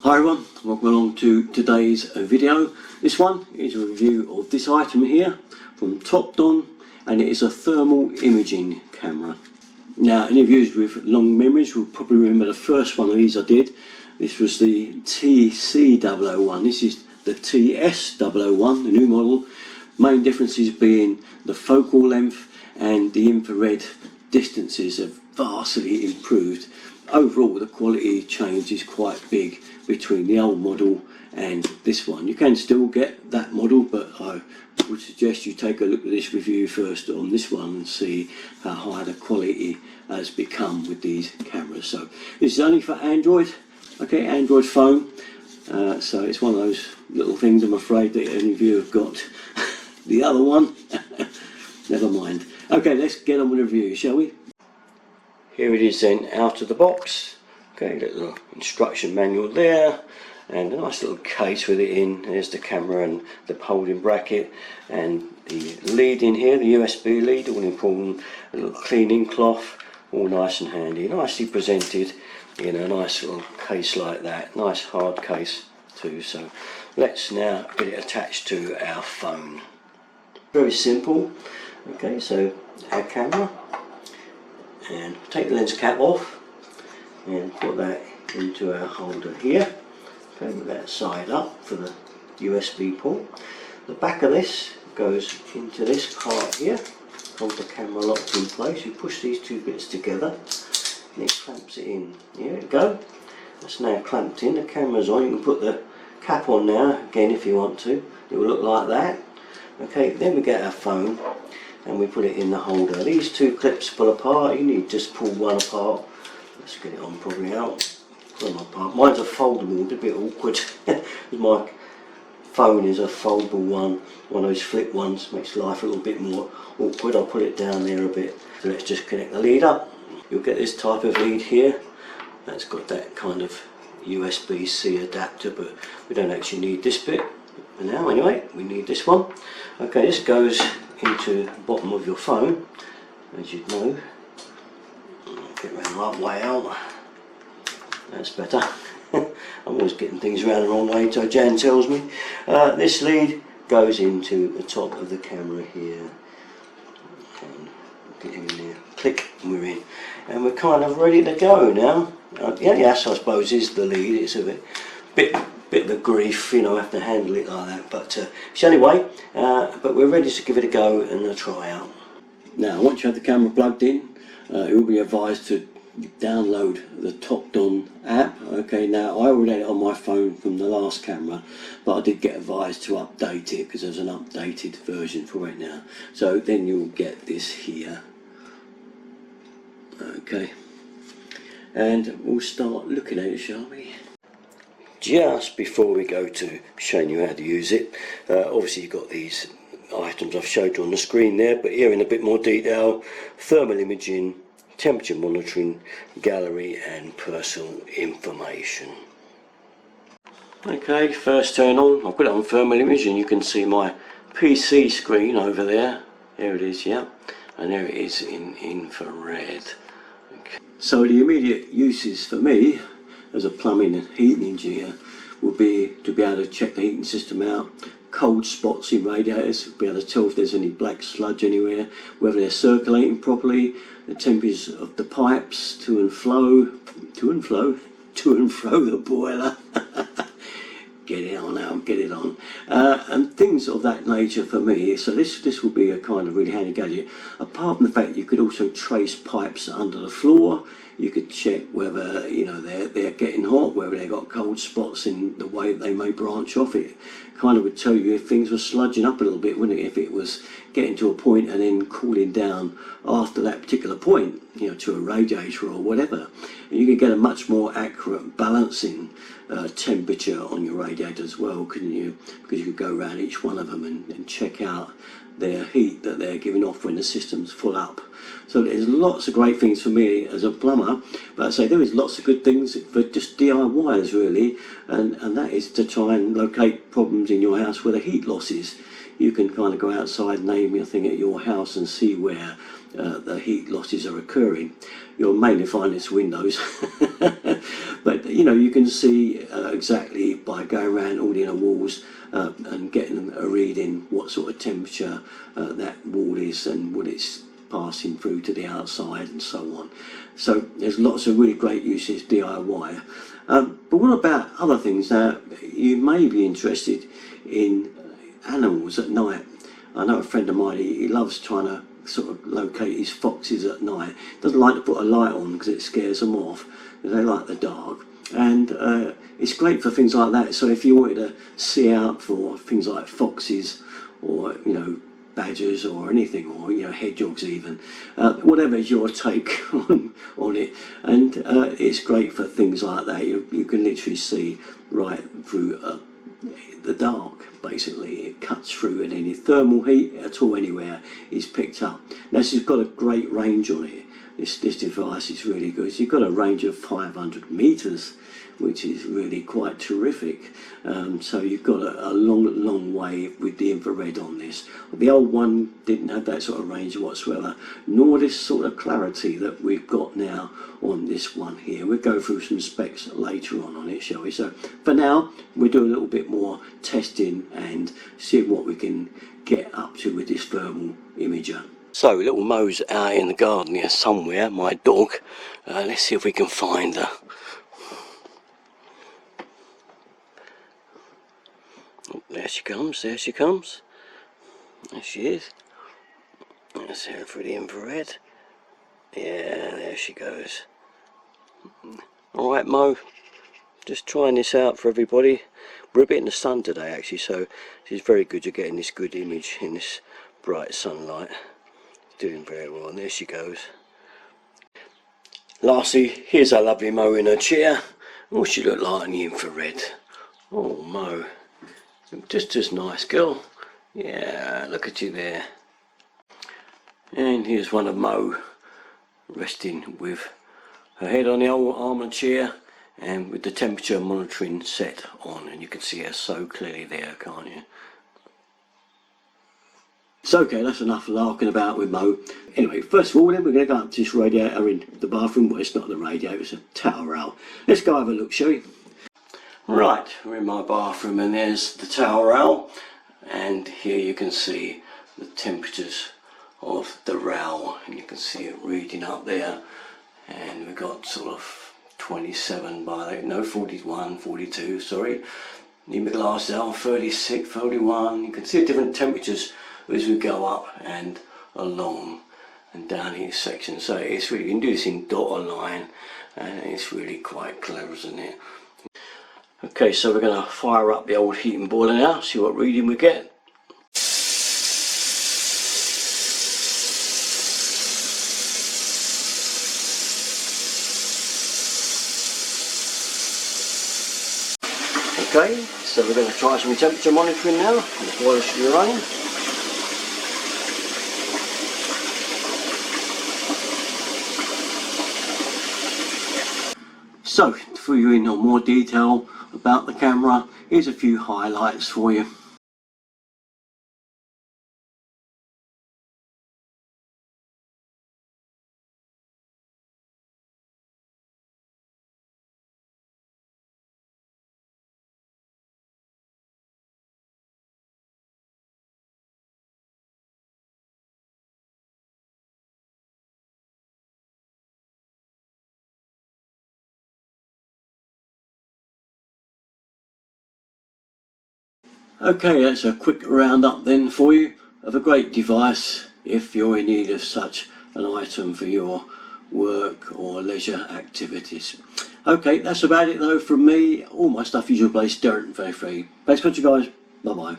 Hi everyone, welcome along to today's video. This one is a review of this item here from Topdon, and it is a thermal imaging camera. Now, any of you with long memories will probably remember the first one of these I did. This was the TC001. This is the TS001, the new model. Main differences being the focal length and the infrared distances have vastly improved. Overall, the quality change is quite big between the old model and this one. You can still get that model, but I would suggest you take a look at this review first on this one and see how high the quality has become with these cameras. So this is only for Android, okay, Android phone. So it's one of those little things, I'm afraid, that any of you have got the other one. Never mind. Okay, let's get on with the review, shall we? Here it is then, out of the box. Okay, little instruction manual there, and a nice little case with it in. There's the camera and the holding bracket, and the lead in here, the USB lead, all important. A little cleaning cloth, all nice and handy, nicely presented in a nice little case like that. Nice hard case too. So let's now get it attached to our phone. Very simple. Okay, so our camera. And take the lens cap off and put that into our holder here. Okay, with that side up for the USB port. The back of this goes into this part here. Hold the camera locked in place. You push these two bits together and it clamps it in. Here we go. That's now clamped in. The camera's on. You can put the cap on now again if you want to. It will look like that. Okay, then we get our phone and we put it in the holder. These two clips pull apart. You need to just pull one apart. Let's get it on probably out. Pull them apart. Mine's a foldable, it's a bit awkward. My phone is a foldable one of those flip ones. Makes life a little bit more awkward. I'll put it down there a bit. So let's just connect the lead up. You'll get this type of lead here. That's got that kind of USB-C adapter, but we don't actually need this bit for now anyway. We need this one. Okay, this goes into the bottom of your phone, as you know. Get around the right way out. That's better. I'm always getting things around the wrong way, so Jan tells me. This lead goes into the top of the camera here. And get in there. Click, and we're in. And we're kind of ready to go now. Yes, I suppose is the lead. It's a bit of a grief, you know, have to handle it like that, but so anyway, but we're ready to give it a go and a try out. Now, once you have the camera plugged in, it will be advised to download the Topdon app. Okay, now I already had it on my phone from the last camera, but I did get advised to update it because there's an updated version for it now. So then you'll get this here. Okay, and we'll start looking at it, shall we? Just before we go to showing you how to use it, obviously you've got these items I've showed you on the screen there, but here in a bit more detail: thermal imaging, temperature monitoring, gallery and personal information. Okay, first turn on. I'll put it on thermal imaging. You can see my PC screen over there. There it is, yeah, and there it is in infrared. Okay. So the immediate uses for me as a plumbing and heating engineer will be to be able to check the heating system out, cold spots in radiators, be able to tell if there's any black sludge anywhere, whether they're circulating properly, the temperatures of the pipes to and fro the boiler. Get it on now, get it on. And things of that nature for me. So this will be a kind of really handy gadget. Apart from the fact you could also trace pipes under the floor. You could check whether, you know, they're getting hot, whether they've got cold spots in the way that they may branch off. It kind of would tell you if things were sludging up a little bit, wouldn't it? If it was getting to a point and then cooling down after that particular point, you know, to a radiator or whatever. And you could get a much more accurate balancing temperature on your radiator as well, couldn't you? Because you could go around each one of them and check out their heat that they're giving off when the system's full up. So there's lots of great things for me as a plumber, but I say there is lots of good things for just DIYers really, and that is to try and locate problems in your house where the heat loss is. You can kind of go outside and aim your thing at your house and see where the heat losses are occurring. You'll mainly find it's windows, but but you know, you can see exactly by going around all the inner walls and getting a reading what sort of temperature that wall is and what it's passing through to the outside and so on. So there's lots of really great uses DIY. But what about other things? Now, you may be interested in animals at night. I know a friend of mine, he loves trying to sort of locate his foxes at night. Doesn't like to put a light on because it scares them off. They like the dark. And it's great for things like that. So if you wanted to see out for things like foxes or, you know, badgers or anything, or you know, hedgehogs even, whatever is your take on it, and it's great for things like that. You can literally see right through the dark. Basically, it cuts through, and any thermal heat at all anywhere is picked up. Now, this has got a great range on it. This device is really good. So you've got a range of 500 meters, which is really quite terrific. So you've got a long way with the infrared on this. The old one didn't have that sort of range whatsoever, nor this sort of clarity that we've got now on this one here. We'll go through some specs later on it, shall we? So for now, we'll do a little bit more testing and see what we can get up to with this thermal imager. So little Mo's out in the garden here somewhere, my dog. Let's see if we can find her. Oh, there she comes, there she comes. There she is. Let's see her through the infrared. Yeah, there she goes. Alright Mo, just trying this out for everybody. We're a bit in the sun today actually, so it's very good you're getting this good image in this bright sunlight. Doing very well, and there she goes. Lastly, here's our lovely Mo in her chair. What she look like in the infrared. Oh Mo, just nice girl. Yeah, look at you there. And here's one of Mo resting with her head on the old armoured chair and with the temperature monitoring set on, and you can see her so clearly there, can't you? So okay, that's enough larking about with Mo. Anyway, first of all then we're going to go up to this radiator in the bathroom. Well, it's not the radiator, it's a towel rail. Let's go have a look, shall we? Right, we're in my bathroom and there's the towel rail, and here you can see the temperatures of the rail, and you can see it reading up there, and we've got sort of 27 by, no, 41, 42, sorry. Need my glasses out, 36, 31. You can see different temperatures as we go up and along and down each section. So it's really, you can do this in dotted line, and it's really quite clever, isn't it? Okay, so we're going to fire up the old heating boiler now, see what reading we get. Okay, so we're going to try some temperature monitoring now. The boiler should be running. So, to fill you in on more detail about the camera, here's a few highlights for you. Okay, that's a quick roundup then for you of a great device if you're in need of such an item for your work or leisure activities. Okay, that's about it though from me. All my stuff usually placed Darren very free. Thanks for watching guys. Bye bye.